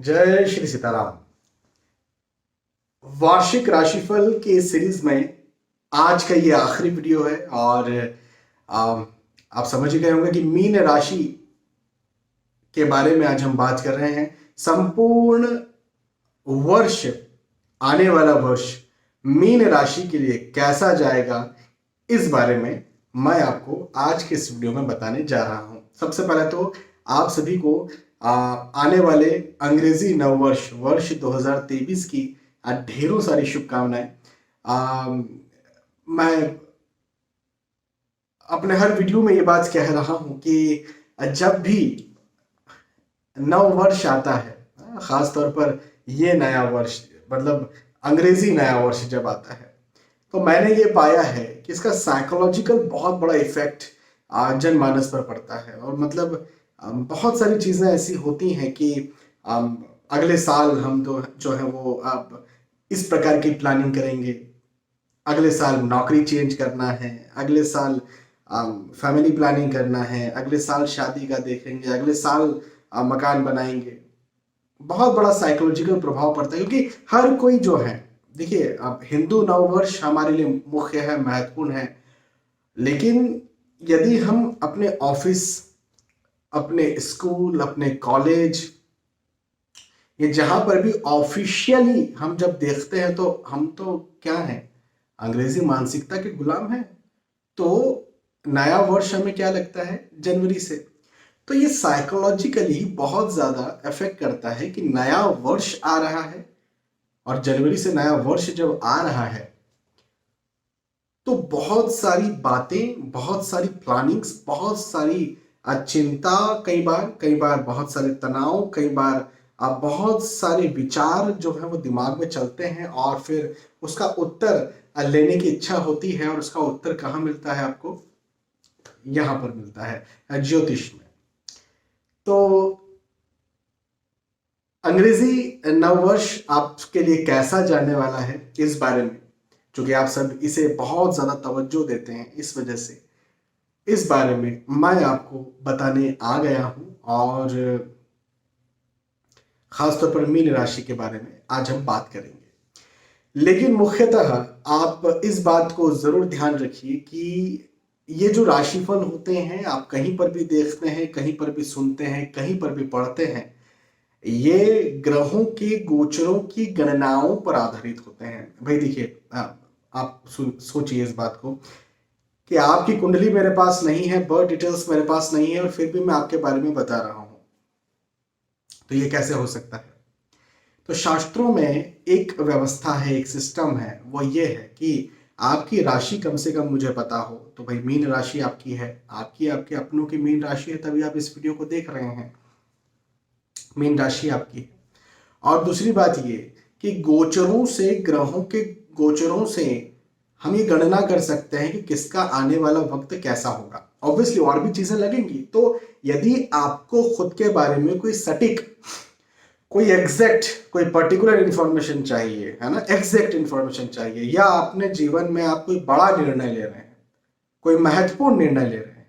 जय श्री सीताराम। वार्षिक राशिफल के सीरीज में आज का ये आखिरी वीडियो है और आप समझ ही गए होंगे कि मीन राशि के बारे में आज हम बात कर रहे हैं। संपूर्ण वर्ष, आने वाला वर्ष मीन राशि के लिए कैसा जाएगा, इस बारे में मैं आपको आज के इस वीडियो में बताने जा रहा हूं। सबसे पहले तो आप सभी को आने वाले अंग्रेजी नववर्ष वर्ष 2023 की ढेरों सारी शुभकामनाएं। मैं अपने हर वीडियो में ये बात कह रहा हूं कि जब भी नव वर्ष आता है, खास तौर पर ये नया वर्ष मतलब अंग्रेजी नया वर्ष जब आता है, तो मैंने ये पाया है कि इसका साइकोलॉजिकल बहुत बड़ा इफेक्ट जनमानस पर पड़ता है। और मतलब बहुत सारी चीज़ें ऐसी होती हैं कि अगले साल हम तो जो है वो अब इस प्रकार की प्लानिंग करेंगे, अगले साल नौकरी चेंज करना है, अगले साल फैमिली प्लानिंग करना है, अगले साल शादी का देखेंगे, अगले साल मकान बनाएंगे। बहुत बड़ा साइकोलॉजिकल प्रभाव पड़ता है क्योंकि हर कोई जो है, देखिए अब हिंदू नववर्ष हमारे लिए मुख्य है, महत्वपूर्ण है, लेकिन यदि हम अपने ऑफिस, अपने स्कूल, अपने कॉलेज, ये जहां पर भी ऑफिशियली हम जब देखते हैं तो हम तो क्या है, अंग्रेजी मानसिकता के गुलाम हैं। तो नया वर्ष हमें क्या लगता है, जनवरी से। तो ये साइकोलॉजिकली बहुत ज्यादा इफेक्ट करता है कि नया वर्ष आ रहा है और जनवरी से नया वर्ष जब आ रहा है तो बहुत सारी बातें, बहुत सारी प्लानिंग्स, बहुत सारी चिंता, कई बार बहुत सारे तनाव, कई बार बहुत सारे विचार जो है वो दिमाग में चलते हैं और फिर उसका उत्तर लेने की इच्छा होती है। और उसका उत्तर कहाँ मिलता है आपको? यहां पर मिलता है, ज्योतिष में। तो अंग्रेजी नववर्ष आपके लिए कैसा जाने वाला है, इस बारे में, क्योंकि आप सब इसे बहुत ज्यादा तवज्जो देते हैं, इस वजह से इस बारे में मैं आपको बताने आ गया हूं। और खासतौर पर मीन राशि के बारे में आज हम बात करेंगे। लेकिन मुख्यतः आप इस बात को जरूर ध्यान रखिए कि ये जो राशिफल होते हैं, आप कहीं पर भी देखते हैं, कहीं पर भी सुनते हैं, कहीं पर भी पढ़ते हैं, ये ग्रहों के गोचरों की गणनाओं पर आधारित होते हैं। भाई देखिए, आप सोचिए इस बात को कि आपकी कुंडली मेरे पास नहीं है, बर्थ डिटेल्स मेरे पास नहीं है, और फिर भी मैं आपके बारे में बता रहा हूं, तो ये कैसे हो सकता है? तो शास्त्रों में एक व्यवस्था है, एक सिस्टम है, वो ये है कि आपकी राशि कम से कम मुझे पता हो। तो भाई मीन राशि आपकी है, आपकी आपके अपनों की मीन राशि है, तभी आप इस वीडियो को देख रहे हैं। मीन राशि आपकी है। और दूसरी बात ये कि गोचरों से, ग्रहों के गोचरों से हम ये गणना कर सकते हैं कि किसका आने वाला वक्त कैसा होगा। ऑब्वियसली और भी चीजें लगेंगी। तो यदि आपको खुद के बारे में कोई सटीक, कोई एग्जैक्ट, कोई पर्टिकुलर इंफॉर्मेशन चाहिए, है ना, एग्जैक्ट इंफॉर्मेशन चाहिए, या अपने जीवन में आप कोई बड़ा निर्णय ले रहे हैं, कोई महत्वपूर्ण निर्णय ले रहे हैं,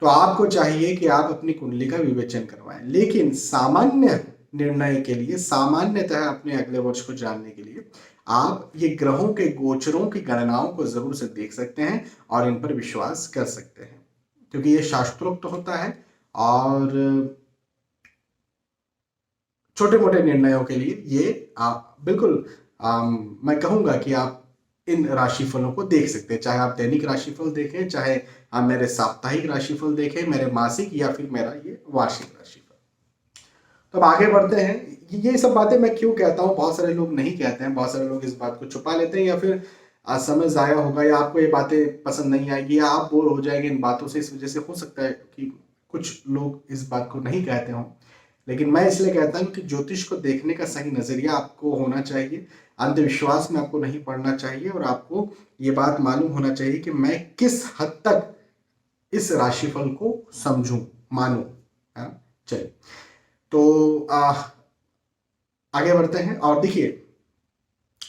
तो आपको चाहिए कि आप अपनी कुंडली का विवेचन करवाएं। लेकिन सामान्य निर्णय के लिए, सामान्यतः अपने अगले वर्ष को जानने के लिए आप ये ग्रहों के गोचरों की गणनाओं को जरूर से देख सकते हैं और इन पर विश्वास कर सकते हैं, क्योंकि ये शास्त्रोक्त होता है। और छोटे मोटे निर्णयों के लिए ये आप बिल्कुल मैं कहूंगा कि आप इन राशिफलों को देख सकते हैं, चाहे आप दैनिक राशिफल देखें, चाहे आप मेरे साप्ताहिक राशिफल देखें, मेरे मासिक, या फिर मेरा ये वार्षिक राशिफल। तो अब आगे बढ़ते हैं। ये सब बातें मैं क्यों कहता हूँ, बहुत सारे लोग नहीं कहते हैं, बहुत सारे लोग इस बात को छुपा लेते हैं, या फिर समय जाया होगा, या आपको ये बातें पसंद नहीं आएगी, या आप बोर हो जाएंगे इन बातों से। इस वजह से हो सकता है कि कुछ लोग इस बात को नहीं कहते हों, लेकिन मैं इसलिए कहता हूँ कि ज्योतिष को देखने का सही नजरिया आपको होना चाहिए, अंधविश्वास में आपको नहीं पड़ना चाहिए, और आपको ये बात मालूम होना चाहिए कि मैं किस हद तक इस राशिफल को समझूं, मानूं। चलिए, तो आगे बढ़ते हैं। और देखिए,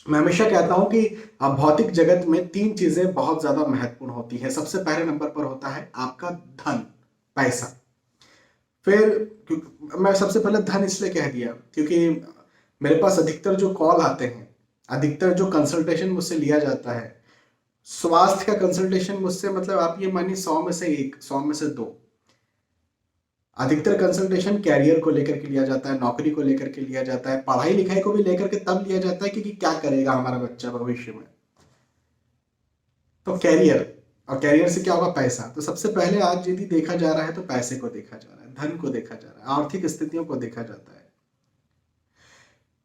मैं हमेशा कहता हूं कि भौतिक जगत में तीन चीजें बहुत ज्यादा महत्वपूर्ण होती हैं। सबसे पहले नंबर पर होता है आपका धन, पैसा। फिर मैं सबसे पहले धन इसलिए कह दिया क्योंकि मेरे पास अधिकतर जो कॉल आते हैं, अधिकतर जो कंसल्टेशन मुझसे लिया जाता है, स्वास्थ्य का कंसल्टेशन मुझसे, मतलब आप ये मानिए 100 में से 1, 100 में से 2, अधिकतर कंसल्टेशन कैरियर को लेकर के लिया जाता है, नौकरी को लेकर के लिया जाता है, पढ़ाई लिखाई को भी लेकर के तब लिया जाता है क्योंकि क्या करेगा हमारा बच्चा भविष्य में। तो कैरियर, और कैरियर से क्या होगा, पैसा। तो सबसे पहले आज यदि देखा जा रहा है तो पैसे को देखा जा रहा है, धन को देखा जा रहा है, आर्थिक स्थितियों को देखा जाता है।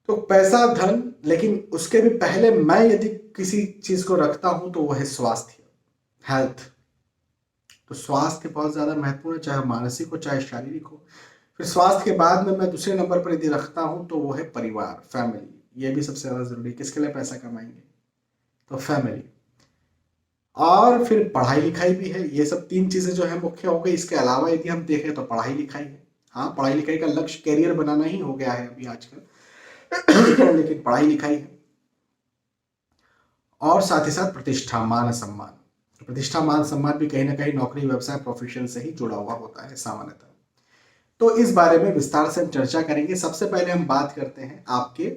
तो पैसा, धन, लेकिन उसके भी पहले मैं यदि किसी चीज को रखता हूं तो वह है स्वास्थ्य, हेल्थ। तो स्वास्थ्य बहुत ज्यादा महत्वपूर्ण है, चाहे मानसिक हो चाहे शारीरिक हो। फिर स्वास्थ्य के बाद में मैं दूसरे नंबर पर यदि रखता हूं तो वो है परिवार, फैमिली। ये भी सबसे ज्यादा जरूरी है। किसके लिए पैसा कमाएंगे, तो फैमिली। और फिर पढ़ाई लिखाई भी है। ये सब 3 चीजें जो है मुख्य हो गई। इसके अलावा यदि हम देखें तो पढ़ाई लिखाई है। हाँ, पढ़ाई लिखाई का लक्ष्य कैरियर बनाना ही हो गया है अभी आजकल लेकिन पढ़ाई लिखाई है। और साथ ही साथ प्रतिष्ठा, मान सम्मान। प्रतिष्ठा, मान सम्मान भी कहीं ना कहीं नौकरी, व्यवसाय, प्रोफेशन से ही जुड़ा हुआ होता है सामान्यतः। तो इस बारे में विस्तार से हम चर्चा करेंगे। सबसे पहले हम बात करते हैं आपके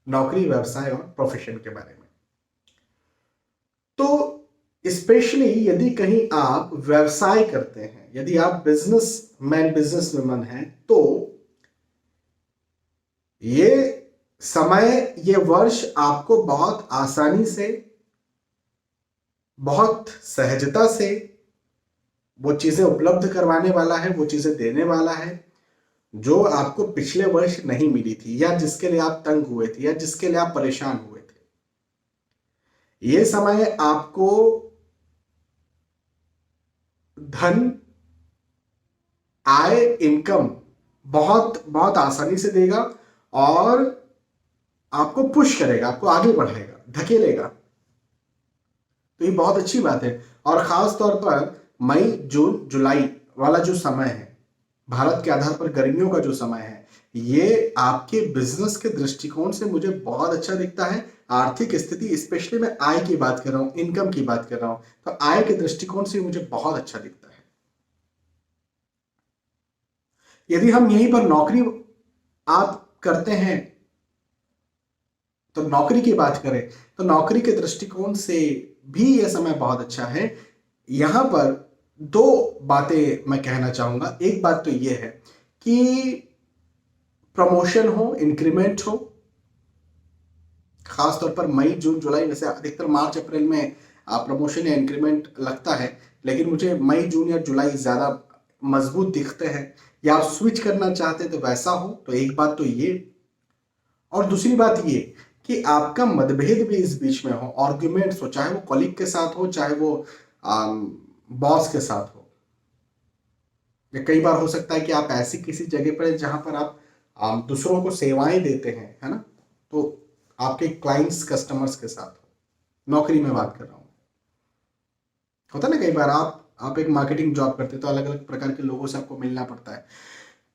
नौकरी, व्यवसाय और प्रोफेशन के बारे में। तो स्पेशली यदि कहीं आप व्यवसाय करते हैं, यदि आप बिजनेसमैन, बिजनेस वुमन हैं, तो ये समय, ये वर्ष आपको बहुत आसानी से, बहुत सहजता से वो चीजें उपलब्ध करवाने वाला है, वो चीजें देने वाला है जो आपको पिछले वर्ष नहीं मिली थी, या जिसके लिए आप तंग हुए थे, या जिसके लिए आप परेशान हुए थे। ये समय आपको धन, आय, इनकम बहुत बहुत आसानी से देगा और आपको पुश करेगा, आपको आगे बढ़ाएगा, धकेलेगा। तो ये बहुत अच्छी बात है। और खास तौर पर मई, जून, जुलाई वाला जो समय है, भारत के आधार पर गर्मियों का जो समय है, ये आपके बिजनेस के दृष्टिकोण से मुझे बहुत अच्छा दिखता है। आर्थिक स्थिति, स्पेशली मैं आय की बात कर रहा हूं, इनकम की बात कर रहा हूं, तो आय के दृष्टिकोण से मुझे बहुत अच्छा दिखता है। यदि हम यहीं पर नौकरी आप करते हैं, तो नौकरी की बात करें तो नौकरी के दृष्टिकोण से भी यह समय बहुत अच्छा है। यहां पर 2 बातें मैं कहना चाहूंगा। एक बात तो यह है कि प्रमोशन हो, इंक्रीमेंट हो। खासतौर पर मई, जून, जुलाई में से अधिकतर मार्च, अप्रैल में प्रमोशन या इंक्रीमेंट लगता है, लेकिन मुझे मई, जून या जुलाई ज्यादा मजबूत दिखते हैं। या आप स्विच करना चाहते हैं तो वैसा हो। तो एक बात तो ये। और दूसरी बात ये कि आपका मतभेद भी इस बीच में हो, आर्ग्यूमेंट्स हो, चाहे वो कॉलीग के साथ हो, चाहे वो बॉस के साथ हो। या कई बार हो सकता है कि आप ऐसी किसी जगह पर जहां पर आप दूसरों को सेवाएं देते हैं, है ना, तो आपके क्लाइंट्स, कस्टमर्स के साथ हो। नौकरी में बात कर रहा हूं। होता ना, कई बार आप एक मार्केटिंग जॉब करते हैं तो अलग अलग प्रकार के लोगों से आपको मिलना पड़ता है।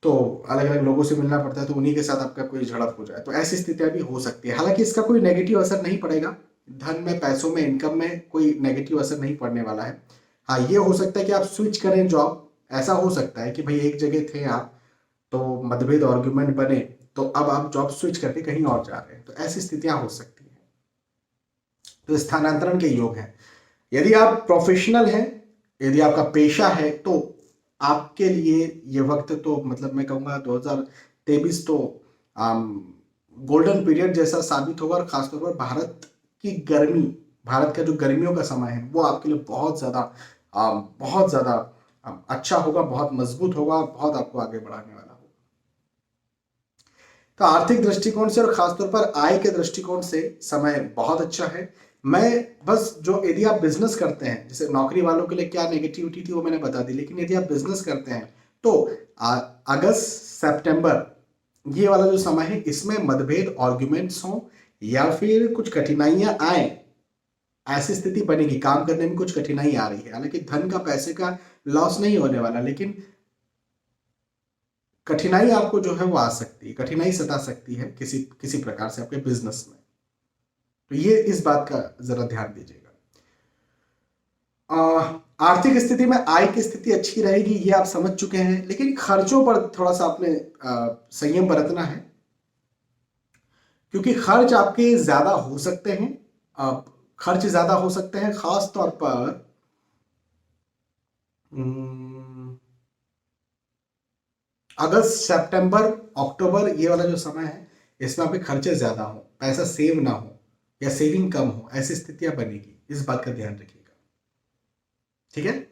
तो अलग अलग लोगों से मिलना पड़ता है, तो उन्हीं के साथ आपका कोई झड़प हो जाए, तो ऐसी स्थितियां भी हो सकती है। हालांकि इसका कोई नेगेटिव असर नहीं पड़ेगा, धन में, पैसों में, इनकम में कोई नेगेटिव असर नहीं पड़ने वाला है। हाँ, ये हो सकता है कि आप स्विच करें जॉब। ऐसा हो सकता है कि भाई एक जगह थे आप, तो मतभेद, आर्ग्यूमेंट बने, तो अब आप जॉब स्विच करके कहीं और जा रहे हैं, तो ऐसी स्थितियां हो सकती हैं। तो स्थानांतरण के योग हैं। यदि आप प्रोफेशनल हैं, यदि आपका पेशा है, तो आपके लिए ये वक्त तो, मतलब मैं कहूँगा 2023 तो गोल्डन पीरियड जैसा साबित होगा। और खासतौर पर भारत की गर्मी, भारत का जो गर्मियों का समय है, वो आपके लिए बहुत ज़्यादा अच्छा होगा, बहुत मजबूत होगा, बहुत आपको आगे बढ़ाने वाला होगा। तो आर्थिक दृष्टिकोण से और खासतौर पर आय के दृष्टिकोण से समय बहुत अच्छा है। मैं बस, जो यदि आप बिजनेस करते हैं, जैसे नौकरी वालों के लिए क्या नेगेटिविटी थी वो मैंने बता दी, लेकिन यदि आप बिजनेस करते हैं तो अगस्त, सितंबर, ये वाला जो समय है, इसमें मतभेद, आर्ग्यूमेंट्स हो, या फिर कुछ कठिनाइयां आए, ऐसी स्थिति बनेगी, काम करने में कुछ कठिनाई आ रही है। हालांकि धन का, पैसे का लॉस नहीं होने वाला, लेकिन कठिनाई आपको जो है वो आ सकती है, कठिनाई सता सकती है किसी किसी प्रकार से आपके बिजनेस में। तो ये, इस बात का जरा ध्यान दीजिएगा। आर्थिक स्थिति में आय की स्थिति अच्छी रहेगी, ये आप समझ चुके हैं, लेकिन खर्चों पर थोड़ा सा आपने संयम बरतना है, क्योंकि खर्च आपके ज्यादा हो सकते हैं। खर्च ज्यादा हो सकते हैं, खास तौर पर अगस्त, सितंबर, अक्टूबर, ये वाला जो समय है, इसमें आपके खर्चे ज्यादा हो, पैसा सेव ना हो या सेविंग कम हो, ऐसी स्थितियां बनेगी। इस बात का ध्यान रखिएगा, ठीक है।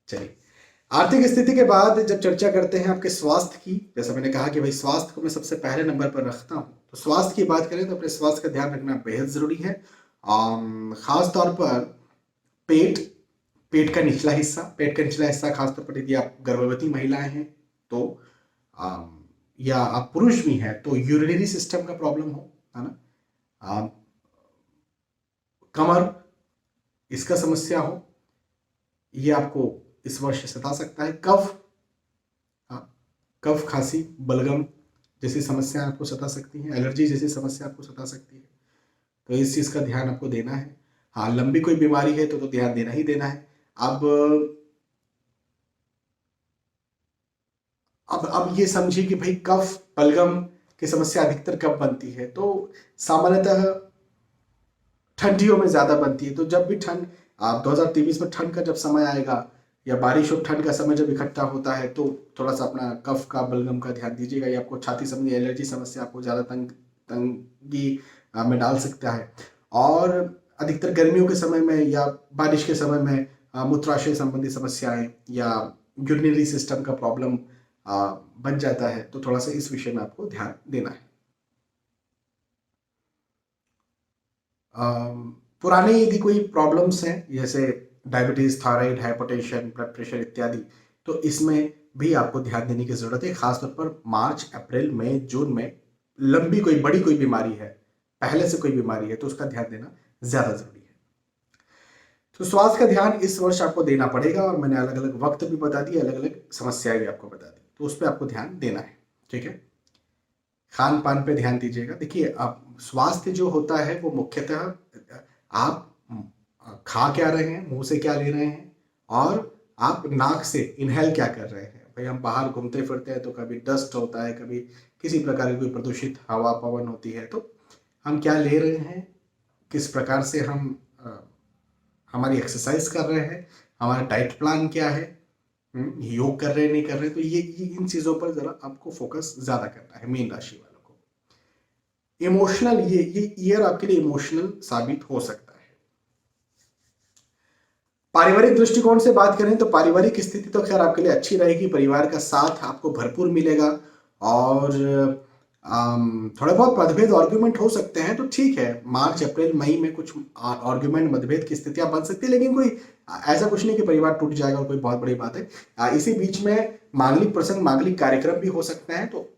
चलिए, आर्थिक स्थिति के बाद जब चर्चा करते हैं आपके स्वास्थ्य की, जैसा मैंने कहा कि भाई स्वास्थ्य को मैं सबसे पहले नंबर पर रखता हूं, तो स्वास्थ्य की बात करें तो अपने स्वास्थ्य का ध्यान रखना बेहद जरूरी है। खास तौर पर पेट, पेट का निचला हिस्सा, पेट का निचला हिस्सा खासतौर पर यदि आप गर्भवती महिलाएं हैं तो, या आप पुरुष भी हैं तो यूरिनरी सिस्टम का प्रॉब्लम हो, है ना, कमर, इसका समस्या हो, ये आपको इस वर्ष सता सकता है। कफ, कफ, खांसी, बलगम जैसी समस्या आपको सता सकती हैं, एलर्जी जैसी समस्या आपको सता सकती है, तो इस चीज का ध्यान आपको देना है। हाँ, लंबी कोई बीमारी है तो ध्यान देना ही देना है। अब ये समझिए कि भाई कफ, बलगम की समस्या अधिकतर कब बनती है, तो सामान्यतः ठंडियों में ज्यादा बनती है। तो जब भी ठंड, आप 2023 में ठंड का जब समय आएगा या बारिश और ठंड का समय जब इकट्ठा होता है, तो थोड़ा सा अपना कफ का, बलगम का ध्यान दीजिएगा। ये आपको छाती संबंधी एलर्जी समस्या आपको ज्यादा तंगी में डाल सकता है। और अधिकतर गर्मियों के समय में या बारिश के समय में मूत्राशय संबंधी समस्याएं या यूरिनरी सिस्टम का प्रॉब्लम बन जाता है, तो थोड़ा सा इस विषय में आपको ध्यान देना है। पुराने यदि कोई प्रॉब्लम्स हैं जैसे diabetes, thyroid, hypertension, blood pressure इत्यादि, तो इसमें भी आपको ध्यान देने की जरूरत है। खासतौर पर मार्च, अप्रैल, मई, जून में लंबी कोई बड़ी कोई बीमारी है, पहले से कोई बीमारी है, तो उसका ध्यान देना ज्यादा जरूरी है। तो स्वास्थ्य का ध्यान इस वर्ष आपको देना पड़ेगा, और मैंने अलग अलग वक्त भी बता दिए, अलग अलग समस्याएं भी आपको बता दी, तो उस पर आपको ध्यान देना है, ठीक है। खान पान पे ध्यान दीजिएगा। देखिए, आप स्वास्थ्य जो होता है वो मुख्यतः आप खा क्या रहे हैं, मुंह से क्या ले रहे हैं, और आप नाक से इनहेल क्या कर रहे हैं। भाई हम बाहर घूमते फिरते हैं तो कभी डस्ट होता है, कभी किसी प्रकार की कोई प्रदूषित हवा पवन होती है, तो हम क्या ले रहे हैं, किस प्रकार से हम हमारी एक्सरसाइज कर रहे हैं, हमारा डाइट प्लान क्या है, योग कर रहे हैं नहीं कर रहे हैं, तो ये इन चीजों पर जरा आपको फोकस ज्यादा करना है मीन राशि वालों को। इमोशनल, ये ईयर आपके लिए इमोशनल साबित हो सकता है। पारिवारिक दृष्टिकोण से बात करें तो पारिवारिक स्थिति तो खैर आपके लिए अच्छी रहेगी, परिवार का साथ आपको भरपूर मिलेगा, और थोड़े बहुत मतभेद आर्ग्यूमेंट हो सकते हैं, तो ठीक है, मार्च, अप्रैल, मई में कुछ आर्ग्यूमेंट, मतभेद की स्थितियां बन सकती है, लेकिन कोई ऐसा कुछ नहीं कि परिवार टूट जाएगा और कोई बहुत बड़ी बात है। इसी बीच में मांगलिक प्रसंग, मांगलिक कार्यक्रम भी हो सकते हैं, तो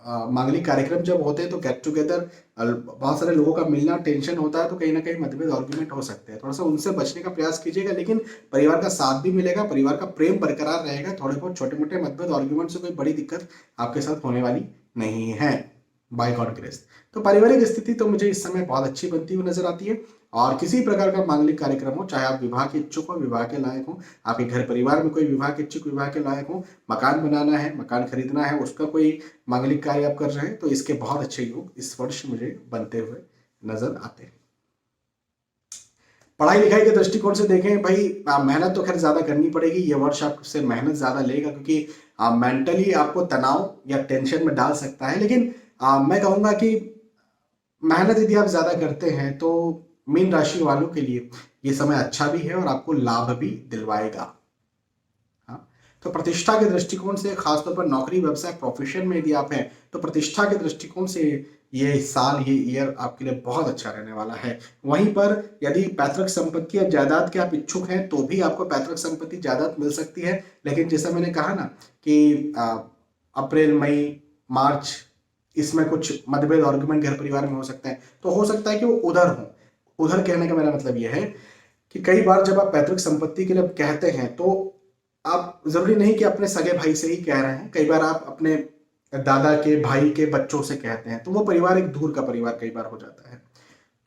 मांगलिक कार्यक्रम जब होते हैं तो गेट टुगेदर, बहुत सारे लोगों का मिलना, टेंशन होता है, तो कहीं ना कहीं मतभेद आर्ग्यूमेंट हो सकते हैं, थोड़ा सा उनसे बचने का प्रयास कीजिएगा, लेकिन परिवार का साथ भी मिलेगा, परिवार का प्रेम बरकरार रहेगा। थोड़े बहुत छोटे मोटे मतभेद आर्ग्यूमेंट से कोई बड़ी दिक्कत आपके साथ होने वाली नहीं है, बाय गॉड ग्रेस। तो पारिवारिक स्थिति तो मुझे इस समय बहुत अच्छी बनती हुई नजर आती है, और किसी प्रकार का मांगलिक कार्यक्रम हो, चाहे आप विवाह के इच्छुक हो, विवाह के लायक हो, आपके घर परिवार में कोई विवाह के इच्छुक, विवाह के लायक हो, मकान बनाना है, मकान खरीदना है, उसका कोई मांगलिक कार्य आप कर रहे हैं, तो इसके बहुत अच्छे योग इस वर्ष मुझे बनते हुए नजर आते हैं। पढ़ाई लिखाई के दृष्टिकोण से देखें भाई, मेहनत तो खैर ज्यादा करनी पड़ेगी, ये वर्ष आपसे मेहनत ज्यादा लेगा, क्योंकि मेंटली आपको तनाव या टेंशन में डाल सकता है, लेकिन मैं कहूंगा कि मेहनत यदि आप ज्यादा करते हैं तो मीन राशि वालों के लिए ये समय अच्छा भी है और आपको लाभ भी दिलवाएगा। हाँ, तो प्रतिष्ठा के दृष्टिकोण से, खासतौर पर नौकरी, व्यवसाय, प्रोफेशन में यदि आप हैं, तो प्रतिष्ठा के दृष्टिकोण से ये साल, ये ईयर आपके लिए बहुत अच्छा रहने वाला है। वहीं पर यदि पैतृक संपत्ति या जायदाद के आप इच्छुक हैं, तो भी आपको पैतृक संपत्ति, जायदाद मिल सकती है, लेकिन जैसा मैंने कहा ना कि अप्रैल, मई, मार्च, इसमें कुछ मतभेद आर्गुमेंट घर परिवार में हो सकते हैं, तो हो सकता है कि वो उधर हो। उधर कहने का मेरा मतलब यह है कि कई बार जब आप पैतृक संपत्ति के लिए कहते हैं, तो आप जरूरी नहीं कि अपने सगे भाई से ही कह रहे हैं, कई बार आप अपने दादा के भाई के बच्चों से कहते हैं, तो वो परिवार एक दूर का परिवार कई बार हो जाता है।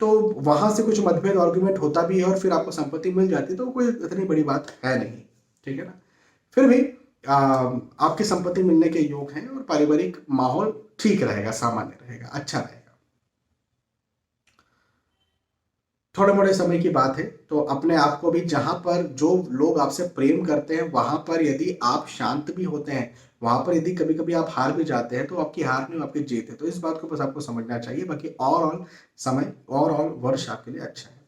तो वहां से कुछ मतभेद आर्गुमेंट होता भी है और फिर आपको संपत्ति मिल जाती है, तो कोई इतनी बड़ी बात है नहीं, ठीक है ना। फिर भी आपकी संपत्ति मिलने के योग हैं और पारिवारिक माहौल ठीक रहेगा, सामान्य रहेगा, अच्छा रहेगा। थोड़े मोड़े समय की बात है, तो अपने आप को भी, जहां पर जो लोग आपसे प्रेम करते हैं वहां पर यदि आप शांत भी होते हैं, वहां पर यदि कभी कभी आप हार भी जाते हैं, तो आपकी हार नहीं, आपकी जीत है। तो इस बात को बस आपको समझना चाहिए। बाकी ओवरऑल समय, ओवरऑल वर्ष आपके लिए अच्छा है।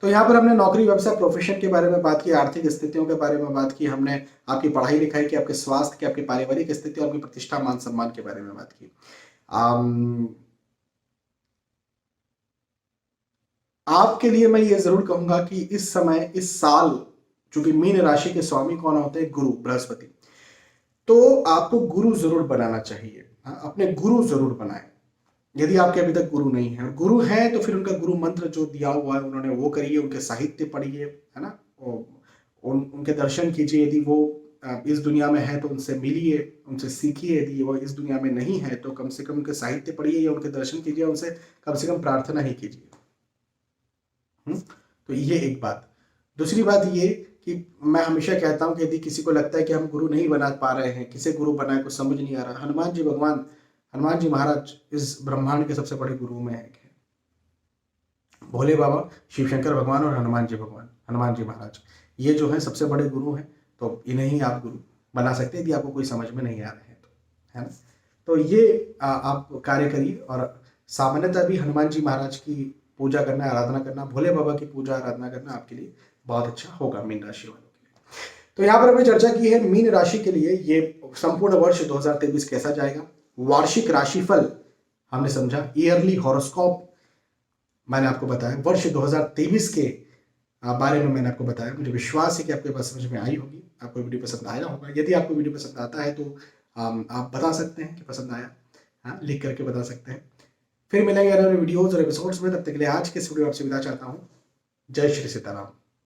तो यहाँ पर हमने नौकरी, व्यवसाय, प्रोफेशन के बारे में बात की, आर्थिक स्थितियों के बारे में बात की, हमने आपकी पढ़ाई लिखाई की, आपके स्वास्थ्य की, आपकी पारिवारिक स्थिति और आपकी प्रतिष्ठा, मान सम्मान के बारे में बात की। आपके लिए मैं ये जरूर कहूंगा कि इस समय, इस साल, चूंकि मीन राशि के स्वामी कौन होते हैं? गुरु, बृहस्पति। तो आपको गुरु जरूर बनाना चाहिए। हाँ, अपने गुरु जरूर बनाएं यदि आपके अभी तक गुरु नहीं है। गुरु है तो फिर उनका गुरु मंत्र जो दिया हुआ है उन्होंने वो करिए, उनके साहित्य पढ़िए, है ना, उनके दर्शन कीजिए। यदि वो इस दुनिया में है तो उनसे मिलिए, उनसे सीखिए। यदि वो इस दुनिया में नहीं है तो कम से कम उनके साहित्य पढ़िए या उनके दर्शन कीजिए, उनसे कम से कम प्रार्थना ही कीजिए। तो ये एक बात। दूसरी बात ये कि मैं हमेशा कहता हूं कि यदि किसी को लगता है कि हम गुरु नहीं बना पा रहे हैं, किसे गुरु बनाए कुछ समझ नहीं आ रहा, हनुमान जी भगवान, हनुमान जी महाराज इस ब्रह्मांड के सबसे बड़े गुरु में एक है। भोले बाबा, शिव शंकर भगवान और हनुमान जी भगवान, हनुमान जी महाराज, ये जो है सबसे बड़े गुरु हैं। तो इन्हें ही आप गुरु बना सकते हैं यदि आपको कोई समझ में नहीं आ रहे हैं तो, है ना। तो ये आप कार्य करिए। और सामान्यतः भी हनुमान जी महाराज की पूजा करना, आराधना करना, भोले बाबा की पूजा आराधना करना आपके लिए बहुत अच्छा होगा मीन राशि वालों के लिए। तो यहाँ पर हमने चर्चा की है मीन राशि के लिए ये संपूर्ण वर्ष 2023 कैसा जाएगा। वार्षिक राशिफल हमने समझा, ईयरली हॉरोस्कोप मैंने आपको बताया, वर्ष 2023 के बारे में मैंने आपको बताया। मुझे विश्वास है कि आपके पास समझ में आई होगी, आपको वीडियो पसंद आया होगा। यदि आपको वीडियो पसंद आता है तो आप बता सकते हैं कि पसंद आया, हाँ, लिख करके बता सकते हैं। फिर मिलेंगे नए वीडियोज और एपिसोड्स में, तब तक के लिए आज के इस वीडियो आपसे विदा चाहता हूँ। जय श्री सीताराम।